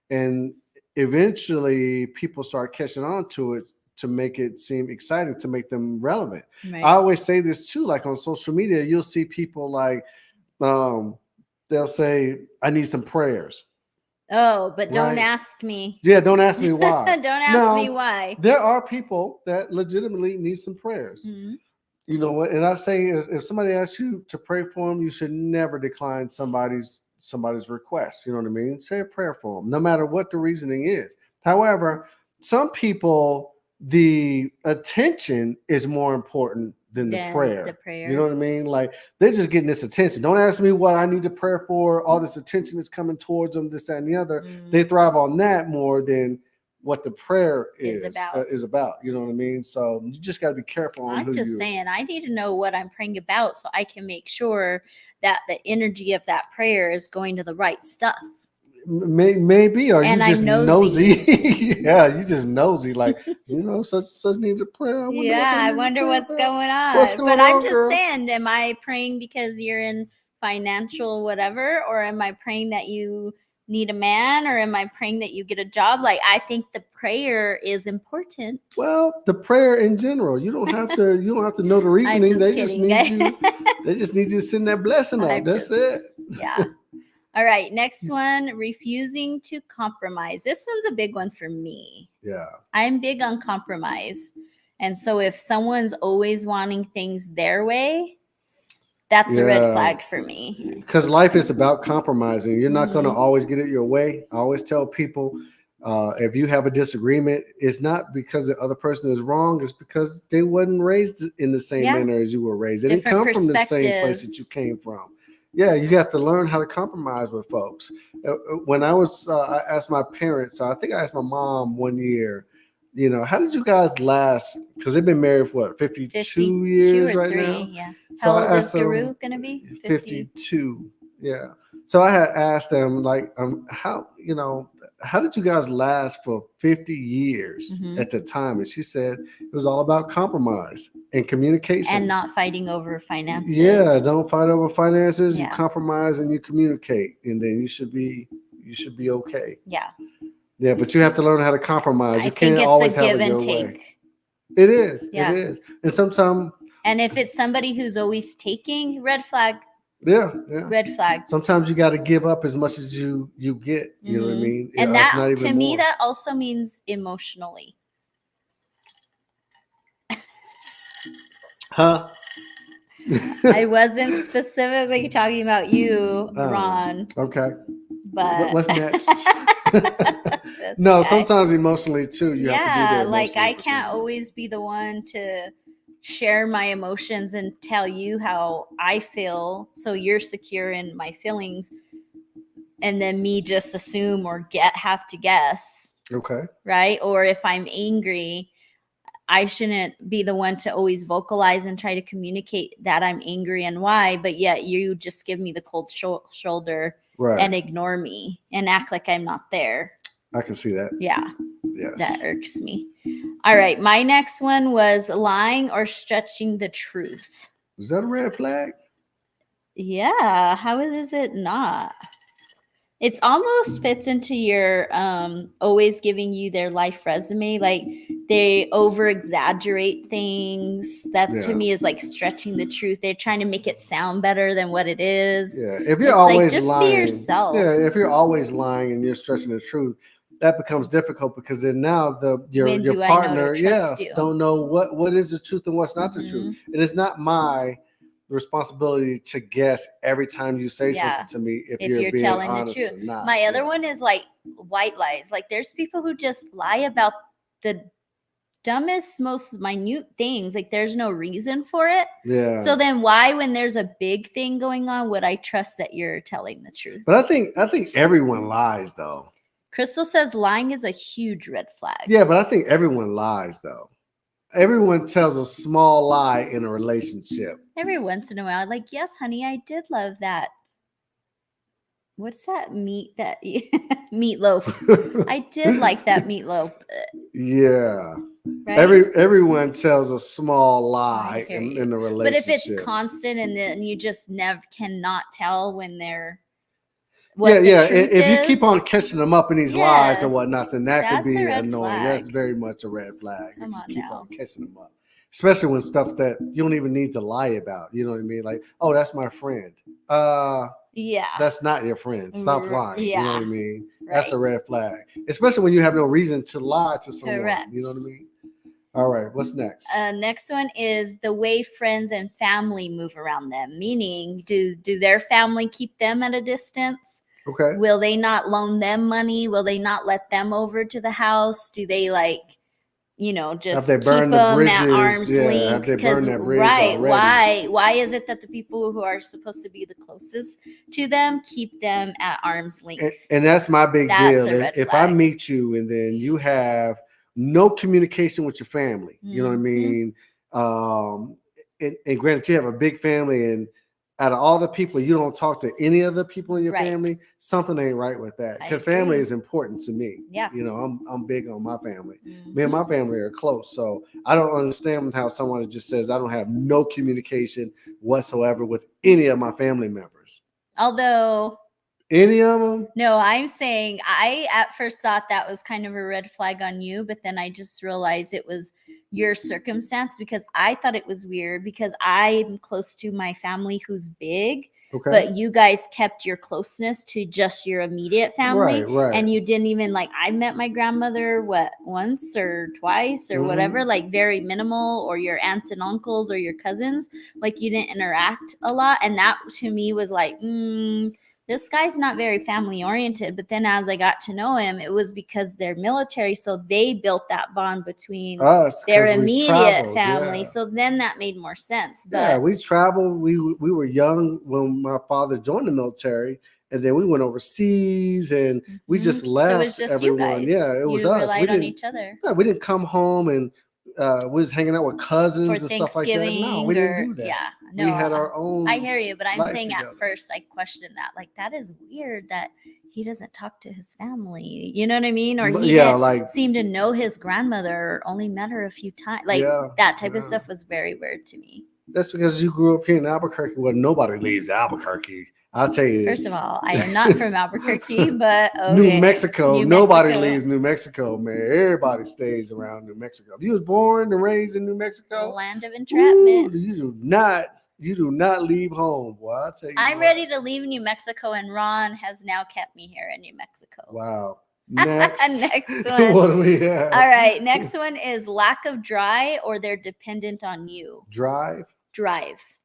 and eventually people start catching on to it, to make it seem exciting, to make them relevant. Right. I always say this too, like on social media, you'll see people like, they'll say, I need some prayers.
Oh, but don't ask me.
Yeah, don't ask me why.
Don't ask me why.
There are people that legitimately need some prayers. Mm-hmm. You know what? And I say, if somebody asks you to pray for them, you should never decline somebody's request. You know what I mean? Say a prayer for them, no matter what the reasoning is. However, some people, the attention is more important than the prayer. You know what I mean? Like they're just getting this attention. Don't ask me what I need to pray for. All this attention is coming towards them, this, that, and the other. They thrive on that more than what the prayer is about. You know what I mean? So you just got to be careful.
I'm just saying, I need to know what I'm praying about so I can make sure that the energy of that prayer is going to the right stuff.
Maybe, or you just nosy. Yeah, you just nosy. Like, such needs a prayer.
I wonder what's going on. But I'm just saying, am I praying because you're in financial whatever, or am I praying that you need a man, or am I praying that you get a job? Like, I think the prayer is important.
Well, the prayer in general, you don't have to know the reasoning. They just need you to send that blessing up. That's it.
Yeah. All right, next one, refusing to compromise. This one's a big one for me.
Yeah.
I'm big on compromise. And so if someone's always wanting things their way, that's a red flag for me.
Because life is about compromising. You're not going to always get it your way. I always tell people, if you have a disagreement, it's not because the other person is wrong. It's because they wasn't raised in the same manner as you were raised. They didn't come from the same place that you came from. Yeah, you got to learn how to compromise with folks. When I asked my parents, I think I asked my mom one year, how did you guys last? Because they've been married for 52 years right now.
Yeah. So how old is Guru going to be?
52. Yeah. So I had asked them, like, how did you guys last for 50 years at the time? And she said it was all about compromise and communication.
And not fighting over finances.
Yeah, don't fight over finances. You compromise and you communicate, and then you should be okay.
Yeah.
Yeah, but you have to learn how to compromise. You can't always have it your way. It is. Yeah. It is. And sometimes.
And if it's somebody who's always taking, red flag.
Yeah.
Red flag.
Sometimes you got to give up as much as you get. You know what I mean?
And that, to me, that also means emotionally.
Huh?
I wasn't specifically talking about you, Ron.
Okay.
But
what's next? No, sometimes emotionally too, you have to be there.
Like I can't always be the one to share my emotions and tell you how I feel, so you're secure in my feelings, and then me just assume or have to guess.
Okay.
Right? Or if I'm angry, I shouldn't be the one to always vocalize and try to communicate that I'm angry and why, but yet you just give me the cold shoulder and ignore me and act like I'm not there.
I can see that.
Yeah.
Yes.
That irks me. All right. My next one was lying or stretching the truth.
Is that a red flag?
Yeah. How is it not? It almost fits into your always giving you their life resume. Like they over exaggerate things. That's to me is like stretching the truth. They're trying to make it sound better than what it is.
Yeah. If you're always
just
lying,
be yourself.
Yeah. If you're always lying and you're stretching the truth, that becomes difficult because then now your partner don't know what is the truth and what's not the truth. And it's not my responsibility to guess every time you say something to me if you're being telling honest the truth. Or not.
My other one is like white lies. Like there's people who just lie about the dumbest, most minute things. Like there's no reason for it.
Yeah.
So then why, when there's a big thing going on, would I trust that you're telling the truth?
But I think everyone lies though.
Crystal says lying is a huge red flag.
Yeah, but I think everyone lies though. Everyone tells a small lie in a relationship.
Every once in a while, like, yes, honey, I did love that. What's that meat that meatloaf? I did like that meatloaf.
Yeah.
Right?
Everyone tells a small lie in a relationship.
But if it's constant and then you just cannot tell when they're
if you keep on catching them up in these lies and whatnot, then that could be annoying. That's very much a red flag.
Come on,
keep on catching them up, especially when stuff that you don't even need to lie about. You know what I mean? Like, oh, that's my friend. That's not your friend. Stop lying. You know what I mean? Right. That's a red flag, especially when you have no reason to lie to someone. Correct. You know what I mean? All right, what's next?
Next one is the way friends and family move around them. Meaning, do their family keep them at a distance?
Okay.
Will they not loan them money? Will they not let them over to the house? Do they just keep them at arm's length? Because why is it that the people who are supposed to be the closest to them keep them at arm's length?
And that's my big deal. If I meet you and then you have no communication with your family, you know what I mean? And granted, you have a big family, and out of all the people, you don't talk to any of the people in your family, something ain't right with that. Because family is important to me.
Yeah.
You know, I'm big on my family. Me and my family are close. So I don't understand how someone just says I don't have no communication whatsoever with any of my family members.
Although
any of them?
No, I'm saying I at first thought that was kind of a red flag on you, but then I just realized it was your circumstance, because I thought it was weird because I'm close to my family who's big, but you guys kept your closeness to just your immediate family.
Right.
And you didn't even I met my grandmother once or twice or whatever, like very minimal, or your aunts and uncles or your cousins, like you didn't interact a lot. And that to me was like, this guy's not very family oriented. But then as I got to know him, it was because they're military. So they built that bond between us, their immediate family. Yeah. So then that made more sense. But
yeah, we traveled. We were young when my father joined the military. And then we went overseas and we just left. So it was just everyone. Yeah, it was us.
We relied on each other.
Yeah, we didn't come home and we was hanging out with cousins and stuff like that. No, we didn't do that.
Yeah, no,
we had our own.
I hear you, but I'm saying together. At first I questioned that. Like, that is weird that he doesn't talk to his family. You know what I mean? Or he didn't seem to know his grandmother or only met her a few times. Like that type of stuff was very weird to me.
That's because you grew up here in Albuquerque where nobody leaves Albuquerque. I'll tell you.
First of all, I am not from Albuquerque, but
New Mexico. Nobody leaves New Mexico, man. Everybody stays around New Mexico. If you was born and raised in New Mexico,
the land of entrapment.
You do not leave home, boy. I'll tell you.
I'm ready to leave New Mexico, and Ron has now kept me here in New Mexico.
Wow. Next.
Next one.
What do we have?
All right. Next one is lack of drive, or they're dependent on you.
Drive.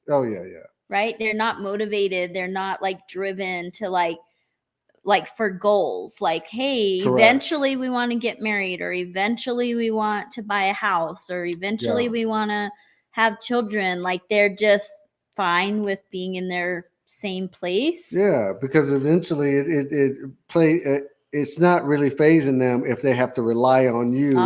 Oh yeah.
Right. They're not motivated. They're not like driven to like for goals. Like, hey,
Correct.
eventually we want to get married, or eventually we want to buy a house, or eventually we want to have children. Like, they're just fine with being in their same place.
Yeah, because eventually it's not really phasing them if they have to rely on you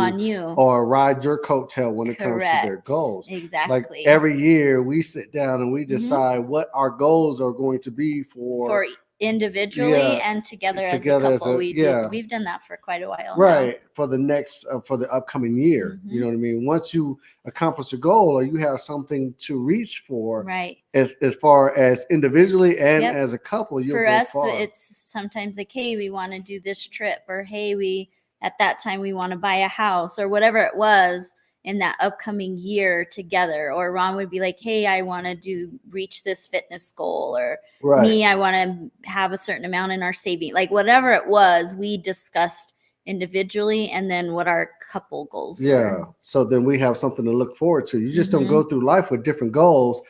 or ride your coattail when it comes to their goals.
Exactly.
Like every year we sit down and we decide what our goals are going to be for
individually and together as a couple. We've done that for quite a while now.
For the next for the upcoming year. You know what I mean? Once you accomplish a goal or you have something to reach for, as far as individually and as a couple, you'll go far.
It's sometimes like, hey, we want to do this trip, or hey, we at that time we want to buy a house, or whatever it was in that upcoming year together. Or Ron would be like, hey, I want to reach this fitness goal, or me, I want to have a certain amount in our saving. Like whatever it was, we discussed individually, and then what our couple goals were.
So then we have something to look forward to. You just don't go through life with different goals,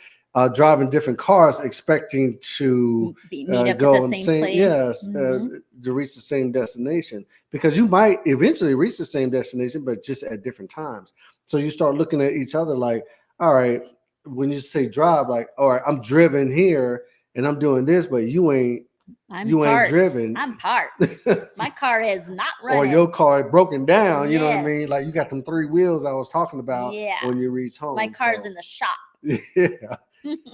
driving different cars, expecting to
meet up at the same place.
To reach the same destination, because you might eventually reach the same destination, but just at different times. So you start looking at each other like, all right, when you say drive, like, all right, I'm driven here and I'm doing this, but you ain't driven.
I'm parked. My car is not running.
Or your car is broken down. You know what I mean? Like you got them 3 wheels I was talking about when you reach home.
My car's in the shop.
Yeah.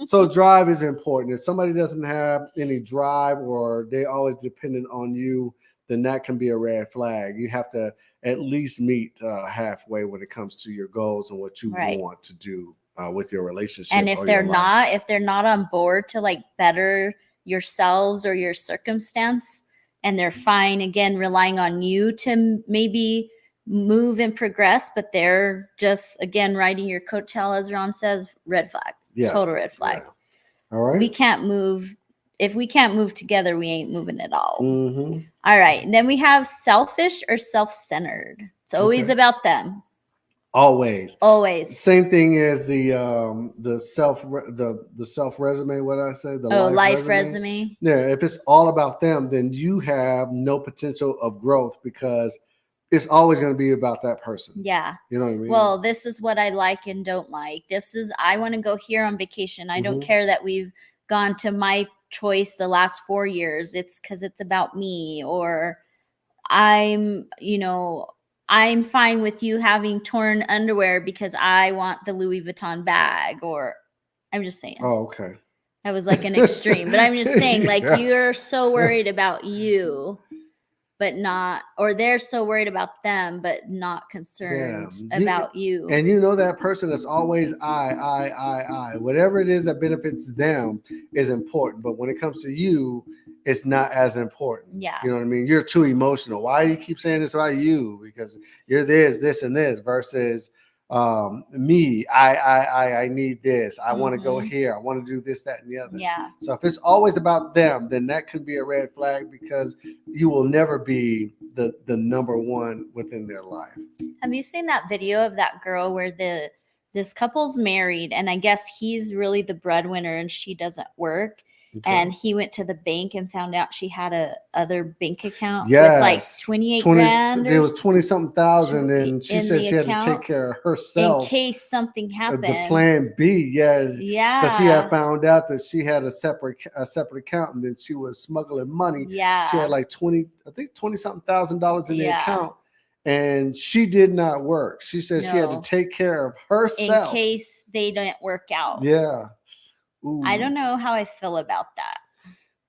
So drive is important. If somebody doesn't have any drive, or they always dependent on you, then that can be a red flag. You have to at least meet halfway when it comes to your goals and what you want to do with your relationship.
And if they're not on board to like better yourselves or your circumstance, and they're fine again relying on you to maybe move and progress, but they're just again riding your coattail, as Ron says, red flag. Total red flag.
All right.
We can't move. If we can't move together, we ain't moving at all. All right. And then we have selfish or self-centered. It's always about them.
Always.
Same
thing as the self resume. What I say? The
life resume.
Yeah. If it's all about them, then you have no potential of growth, because it's always going to be about that person.
Yeah.
You know what I mean?
Well, this is what I like and don't like. I want to go here on vacation. I don't care that we've gone to my choice the last 4 years. It's because it's about me. Or I'm fine with you having torn underwear because I want the Louis Vuitton bag. Or I'm just saying.
Oh, okay.
That was like an extreme. But I'm just saying, like, you're so worried about you, but not, or they're so worried about them, but not concerned about you.
And that person is always I. Whatever it is that benefits them is important. But when it comes to you, it's not as important.
Yeah.
You know what I mean? You're too emotional. Why do you keep saying this about you? Because you're this, and this versus me. I need this. I want to go here. I want to do this, that, and the other.
Yeah.
So if it's always about them, then that could be a red flag, because you will never be the number one within their life.
Have you seen that video of that girl where this couple's married, and I guess he's really the breadwinner and she doesn't work? Okay. And he went to the bank and found out she had a other bank account with like 28 grand.
It was 20-something thousand, and she said she had to take care of herself
in case something happened.
The plan B,
yeah,
because he had found out that she had a separate account, and then she was smuggling money.
Yeah,
she had like 20-something thousand dollars in the account, and she did not work. She said she had to take care of herself
in case they didn't work out.
Yeah.
Ooh. I don't know how I feel about that.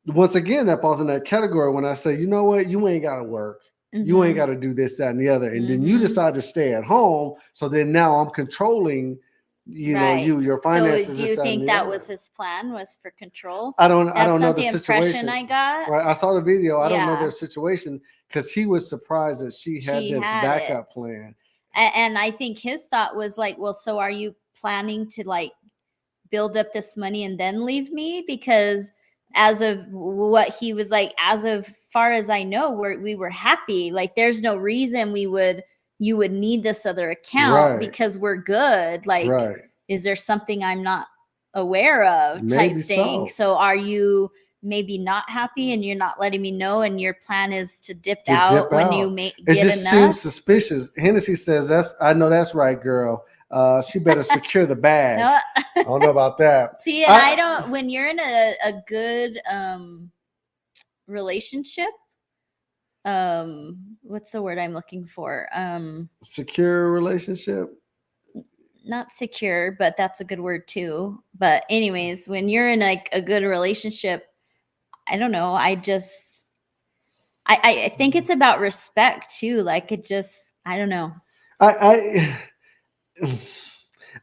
Once again, that falls in that category when I say, you know what, you ain't got to work. You ain't got to do this, that, and the other. And then you decide to stay at home. So then now I'm controlling, your finances.
So do you think that was his plan, was for control?
I don't know the situation.
Impression I got.
Right, I saw the video. I don't know their situation, because he was surprised that she had this backup plan.
And I think his thought was like, well, so are you planning to like build up this money and then leave me? Because as of what he was like, as of far as I know, we were happy. Like there's no reason you would need this other account because we're good. Like, is there something I'm not aware of type thing? So are you maybe not happy and you're not letting me know, and your plan is to dip out when you get enough?
It just seems suspicious. Hennessy says, I know that's right, girl. She better secure the bag. I don't know about that.
See, and I don't, when you're in a good relationship, what's the word I'm looking for?
Secure relationship?
Not secure, but that's a good word too. But anyways, when you're in like a good relationship, I don't know. I think it's about respect too. Like it just, I don't know.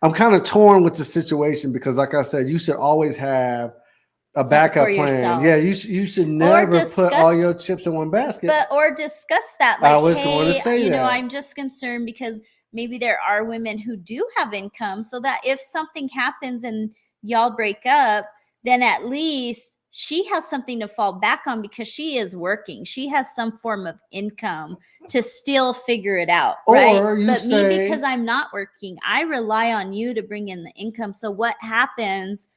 I'm kind of torn with the situation because, like I said, you should always have a backup plan. Yourself. Yeah, you should never put all your chips in one basket.
Or discuss that. Like,
I was going to say that.
I'm just concerned because maybe there are women who do have income, so that if something happens and y'all break up, then at least she has something to fall back on because she is working. She has some form of income to still figure it out, right? But me, because I'm not working, I rely on you to bring in the income. So what happens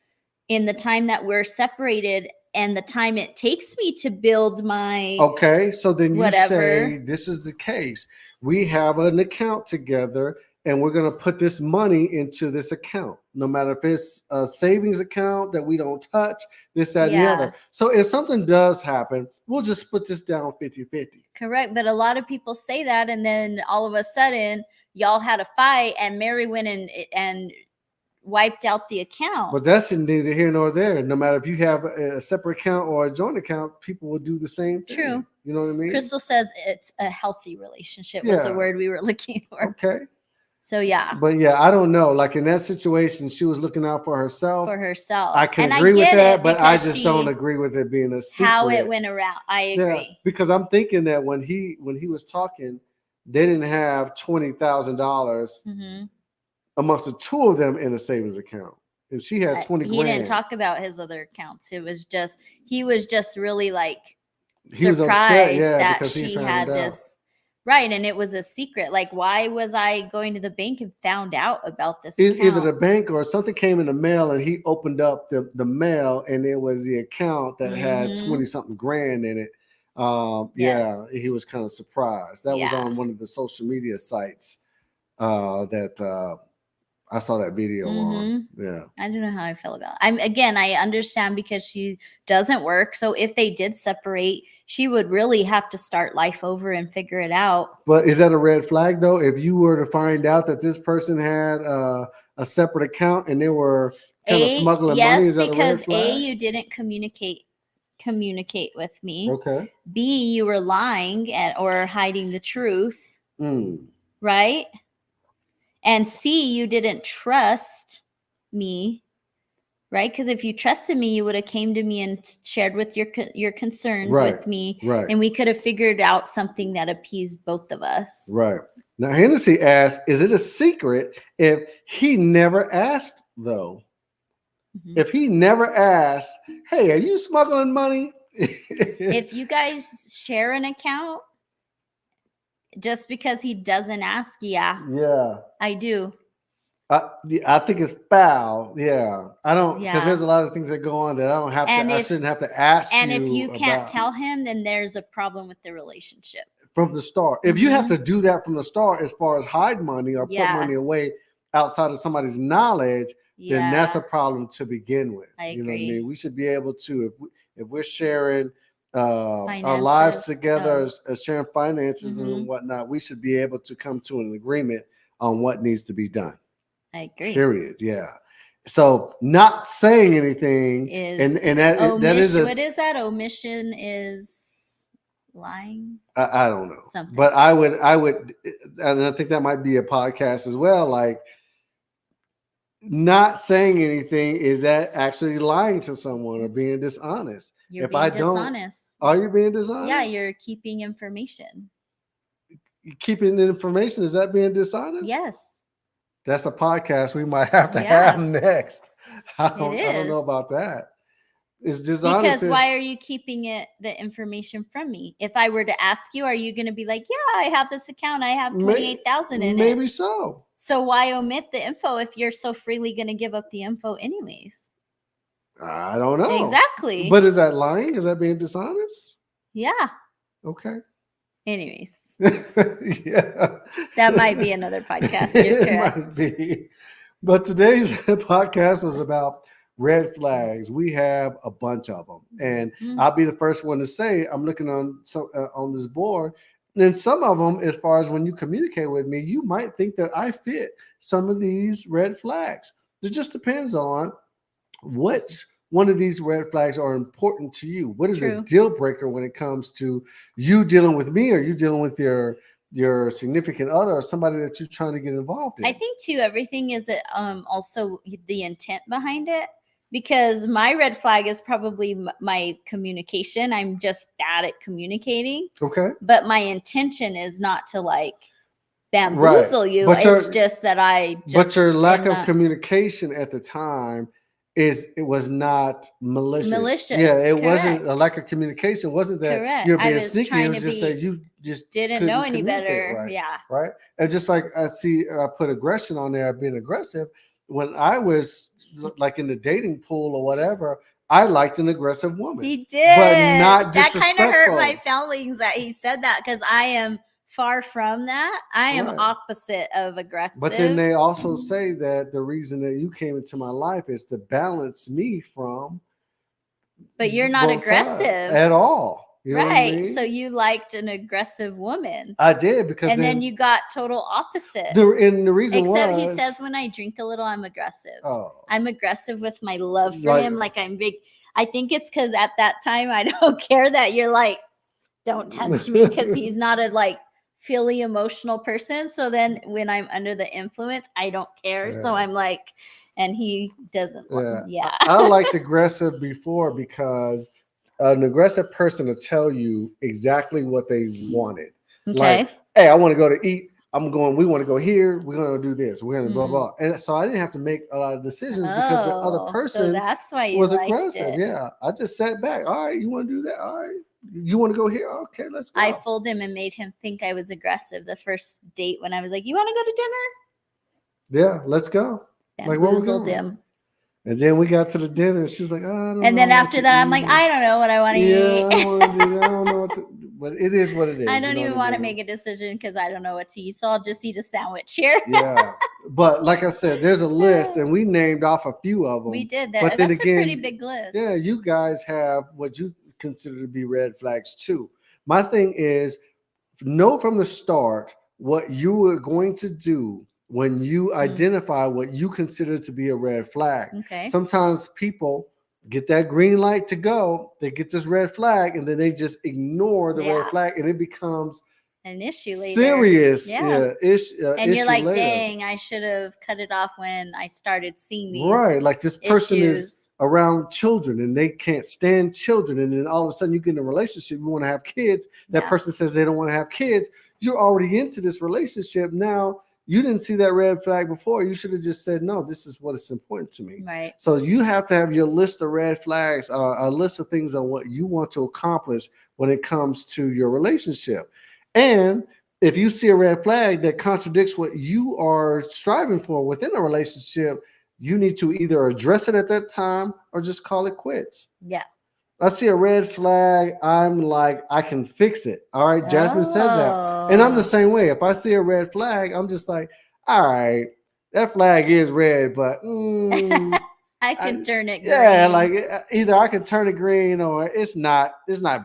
in the time that we're separated and the time it takes me to build my
so then you say this is the case. We have an account together and we're going to put this money into this account, no matter if it's a savings account that we don't touch, this, that, and the other. So if something does happen, we'll just put this down 50-50.
Correct. But a lot of people say that, and then all of a sudden y'all had a fight and Mary went and wiped out the account.
But that's neither here nor there. No matter if you have a separate account or a joint account, people will do the same thing.
True.
You know what I mean?
Crystal says it's a healthy relationship was the word we were looking for.
Okay.
So yeah.
But yeah, I don't know. Like in that situation, she was looking out for herself. I can agree with that, but I just don't agree with it being a secret.
How it went around. I agree.
Yeah, because I'm thinking that when he was talking, they didn't have $20,000 amongst the two of them in a savings account. And she had 20 grand.
He didn't talk about his other accounts. It was just, he was just really like
he was upset,
that she had this. Right. And it was a secret. Like, why was I going to the bank and found out about this account?
Either the bank or something came in the mail and he opened up the mail and it was the account that had 20 something grand in it. Yeah, he was kind of surprised. That was on one of the social media sites that I saw that video on. Yeah.
I don't know how I feel about it. I understand because she doesn't work. So if they did separate, she would really have to start life over and figure it out.
But is that a red flag though? If you were to find out that this person had a separate account and they were kind of smuggling money, is that a red flag?
Because you didn't communicate with me.
Okay.
B, you were lying or hiding the truth. Right? And C, you didn't trust me, right? Because if you trusted me, you would have came to me and shared with your concerns with me, and we could have figured out something that appeased both of us.
Right. Now, Hennessy asked, is it a secret if he never asked, though? If he never asked, hey, are you smuggling money?
If you guys share an account, just because he doesn't ask, I do.
I think it's foul. Yeah, I don't, because there's a lot of things that go on that I don't have I shouldn't have to ask.
And if you can't tell him, then there's a problem with the relationship
from the start. If you have to do that from the start, as far as hide money or put money away outside of somebody's knowledge, then that's a problem to begin with.
I agree.
You know what I mean? We should be able to, if we're sharing our lives together, as sharing finances and whatnot, we should be able to come to an agreement on what needs to be done.
I agree.
Period. Yeah. So not saying anything and that is
what is that? Omission is lying.
I don't know. Something. But I would, and I think that might be a podcast as well. Like, not saying anything, is that actually lying to someone or being dishonest?
You're being dishonest.
Are you being dishonest?
Yeah, you're keeping information.
Keeping information, is that being dishonest?
Yes.
That's a podcast we might have to have next. I don't know about that. It's dishonest.
Because why are you keeping the information from me? If I were to ask you, are you going to be like, yeah, I have this account. I have 28,000 in it.
Maybe so.
So why omit the info if you're so freely going to give up the info anyways?
I don't know.
Exactly.
But is that lying? Is that being dishonest?
Yeah.
Okay.
Anyways.
Yeah.
That might be another podcast. You're correct.
It might be. But today's podcast was about red flags. We have a bunch of them. And I'll be the first one to say, I'm looking on this board. And some of them, as far as when you communicate with me, you might think that I fit some of these red flags. It just depends on which one of these red flags are important to you. What is a deal breaker when it comes to you dealing with me, or you dealing with your significant other, or somebody that you're trying to get involved in?
I think too, everything is also the intent behind it. Because my red flag is probably my communication. I'm just bad at communicating.
Okay.
But my intention is not to like bamboozle you. It's just that
But your lack of communication at the time it was not malicious. Yeah, it wasn't a lack of communication. It wasn't that you're being sneaky. It was just that you just
didn't know any better.
Right?
Yeah.
Right. And just like I put aggression on there, being aggressive. When I was like in the dating pool or whatever, I liked an aggressive woman.
He did,
but not disrespectful.
That kind of hurt my feelings that he said that, because I am far from that. I am opposite of aggressive.
But then they also say that the reason that you came into my life is to balance me from.
But you're not aggressive
at all. You know
right.
What I mean?
So you liked an aggressive woman.
I did, because
then you got total opposite.
The reason
Except he says when I drink a little, I'm aggressive.
Oh.
I'm aggressive with my love for him. Like I'm big. I think it's because at that time I don't care that you're like, don't touch me, because he's not a like fully emotional person. So then when I'm under the influence, I don't care. Yeah. So I'm like, and he doesn't.
Yeah. I liked aggressive before, because an aggressive person will tell you exactly what they wanted.
Okay.
Like, hey, I want to go to eat. We want to go here. We're going to do this. We're going to blah, blah. And so I didn't have to make a lot of decisions because the other person
that's why you
was aggressive. Yeah. I just sat back. All right. You want to do that? All right. You want to go here? Okay, let's go.
I fooled him and made him think I was aggressive the first date when I was like, you want to go to dinner?
Yeah, let's go.
Bamboozled him.
And then we got to the dinner, and she was like, "Oh, I don't know."
And then after that, I'm like, I don't know what I want to eat.
I want to do that. I don't know what to, but it is what it is.
I don't even want to make a decision because I don't know what to eat. So I'll just eat a sandwich here.
Yeah. But like I said, there's a list, and we named off a few of them.
We did that. But then that's again, a pretty big list.
Yeah, you guys have what you consider to be red flags too. My thing is, know from the start what you are going to do when you identify what you consider to be a red flag.
Okay.
Sometimes people get that green light to go, they get this red flag, and then they just ignore the red flag, and it becomes
an issue later.
Serious.
And
issue
you're like,
later.
Dang, I should have cut it off when I started seeing these.
Right. Like this person is around children and they can't stand children. And then all of a sudden you get in a relationship, you want to have kids. That person says they don't want to have kids. You're already into this relationship. Now you didn't see that red flag before. You should have just said, no, this is what is important to me.
Right.
So you have to have your list of red flags, a list of things on what you want to accomplish when it comes to your relationship. And if you see a red flag that contradicts what you are striving for within a relationship, you need to either address it at that time or just call it quits.
Yeah.
I see a red flag. I'm like, I can fix it. All right. Jasmine says that. And I'm the same way. If I see a red flag, I'm just like, all right, that flag is red, but
I can turn it green.
Yeah, like either I can turn it green or it's not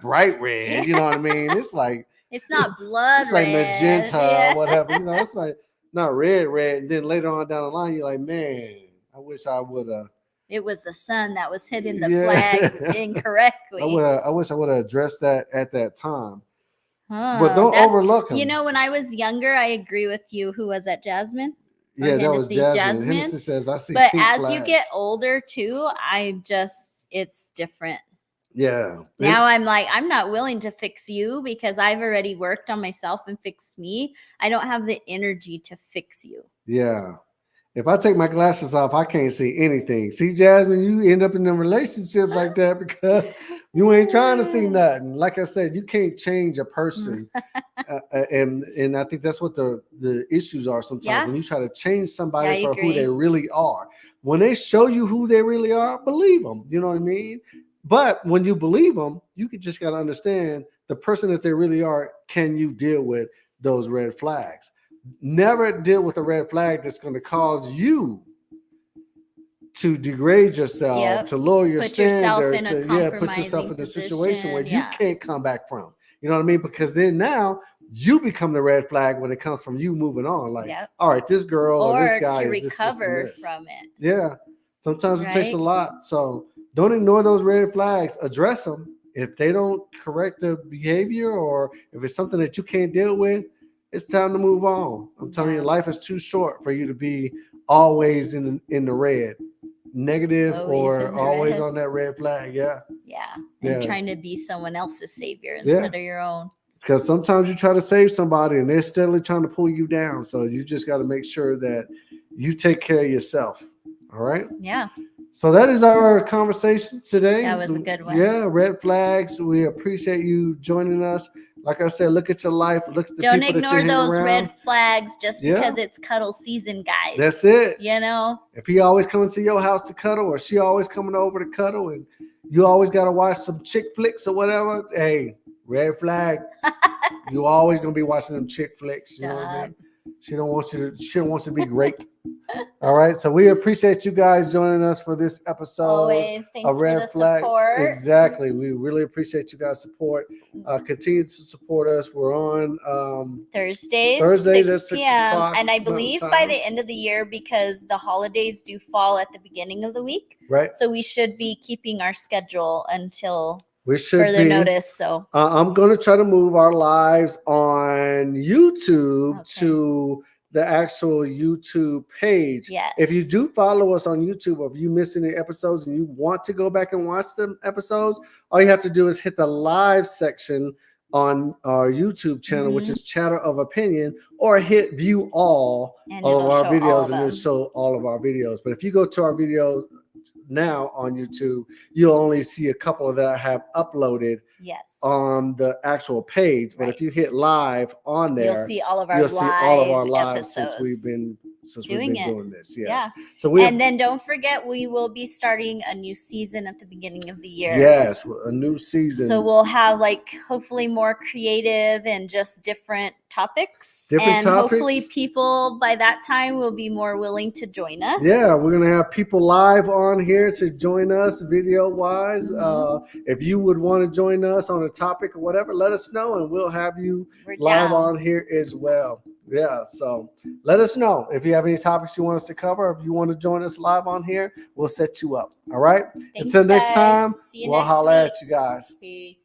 bright red. You know what I mean? It's like,
it's not blood
it's like
red.
magenta or whatever. You know, it's like not red. And then later on down the line, you're like, man, I wish I would have.
It was the sun that was hitting the flag incorrectly.
I wish I would have addressed that at that time. But don't overlook him.
You know, when I was younger, I agree with you. Who was that? Jasmine?
Yeah, that was Jasmine. Hennessy says, I see.
But as you get older too, it's different.
Yeah.
Now I'm like, I'm not willing to fix you because I've already worked on myself and fixed me. I don't have the energy to fix you.
Yeah. If I take my glasses off, I can't see anything. See, Jasmine, you end up in them relationships like that because you ain't trying to see nothing. Like I said, you can't change a person, and I think that's what the issues are sometimes when you try to change somebody for who they really are. When they show you who they really are, believe them. You know what I mean? But when you believe them, you just got to understand the person that they really are. Can you deal with those red flags? Never deal with a red flag that's going to cause you to degrade yourself, to lower your standards, put yourself in a situation where you can't come back from. You know what I mean? Because then now you become the red flag when it comes from you moving on. Like, all right, this girl or this guy
to
is
recover
this.
from it.
Yeah, sometimes it takes a lot. So don't ignore those red flags. Address them. If they don't correct the behavior, or if it's something that you can't deal with, it's time to move on. I'm telling you, life is too short for you to be always in the red, negative, or always on that red flag. And
trying to be someone else's savior instead of your own.
Because sometimes you try to save somebody and they're steadily trying to pull you down. So you just got to make sure that you take care of yourself. All right?
Yeah.
So that is our conversation today.
That was a good one.
Yeah, red flags. We appreciate you joining us. Like I said, look at your life. Look at the
Don't
people
ignore
that you're
those
around.
red flags just because it's cuddle season, guys.
That's it.
You know?
If he always coming to your house to cuddle, or she always coming over to cuddle, and you always got to watch some chick flicks or whatever, hey, red flag. You always going to be watching them chick flicks. You know what I mean? She don't want you to be great. All right. So we appreciate you guys joining us for this episode.
Always. Thanks for the support.
Exactly. We really appreciate you guys' support. Continue to support us. We're on
Thursdays at 6 p.m. And I believe by the end of the year, because the holidays do fall at the beginning of the week.
Right.
So we should be keeping our schedule until
further
notice. So
I'm going to try to move our lives on YouTube to the actual YouTube page.
Yes.
If you do follow us on YouTube, or if you miss any episodes and you want to go back and watch them episodes, all you have to do is hit the live section on our YouTube channel, which is Chatter of Opinion, or hit view all of our videos, and it'll show all of our videos. But if you go to our videos now on YouTube, you'll only see a couple that I have uploaded on the actual page. But if you hit live on there,
you'll see all of our lives
since we've been doing this. So
and then don't forget, we will be starting a new season at the beginning of the year.
Yes, a new season.
So we'll have hopefully more creative and just different topics. Hopefully people by that time will be more willing to join us.
Yeah, we're going to have people live on here to join us video wise. If you would want to join us on a topic or whatever, let us know and we'll have you live on here as well. Yeah, so let us know if you have any topics you want us to cover. If you want to join us live on here, we'll set you up. All right.
Thanks,
until next time,
See you
we'll
next
holler
week.
at you guys.
Peace.